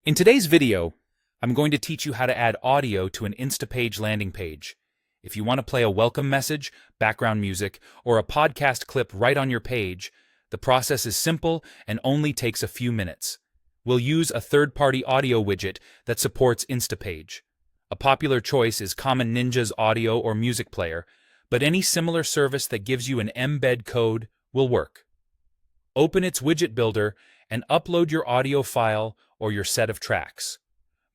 In today's video, I'm going to teach you how to add audio to an Instapage landing page. If you want to play a welcome message, background music, or a podcast clip right on your page, the process is simple and only takes a few minutes. We'll use a third-party audio widget that supports Instapage. A popular choice is Common Ninja's audio or music player, but any similar service that gives you an embed code will work. Open its widget builder and upload your audio file or your set of tracks.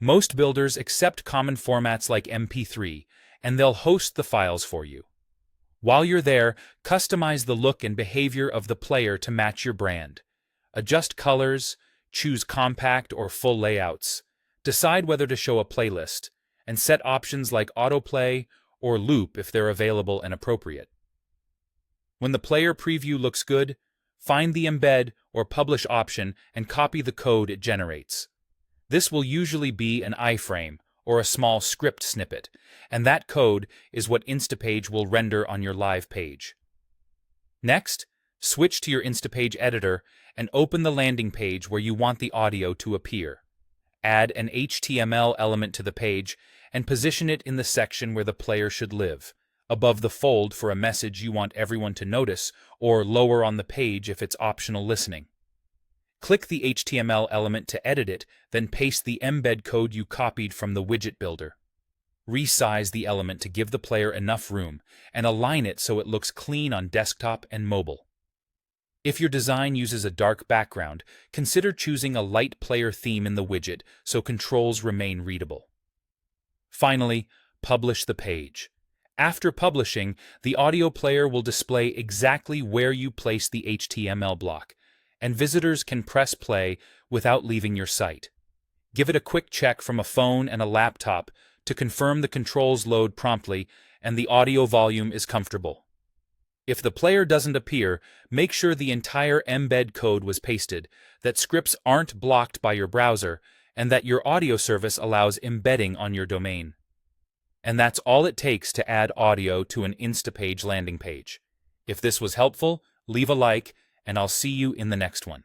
Most builders accept common formats like MP3, and they'll host the files for you. While you're there, customize the look and behavior of the player to match your brand. Adjust colors, choose compact or full layouts, decide whether to show a playlist, and set options like autoplay or loop if they're available and appropriate. When the player preview looks good, find the embed or publish option and copy the code it generates. This will usually be an iframe or a small script snippet, and that code is what Instapage will render on your live page. Next, switch to your Instapage editor and open the landing page where you want the audio to appear. Add an HTML element to the page and position it in the section where the player should live, above the fold for a message you want everyone to notice, or lower on the page if it's optional listening. Click the HTML element to edit it, then paste the embed code you copied from the widget builder. Resize the element to give the player enough room, and align it so it looks clean on desktop and mobile. If your design uses a dark background, consider choosing a light player theme in the widget so controls remain readable. Finally, publish the page. After publishing, the audio player will display exactly where you place the HTML block, and visitors can press play without leaving your site. Give it a quick check from a phone and a laptop to confirm the controls load promptly and the audio volume is comfortable. If the player doesn't appear, make sure the entire embed code was pasted, that scripts aren't blocked by your browser, and that your audio service allows embedding on your domain. And that's all it takes to add audio to an Instapage landing page. If this was helpful, leave a like, and I'll see you in the next one.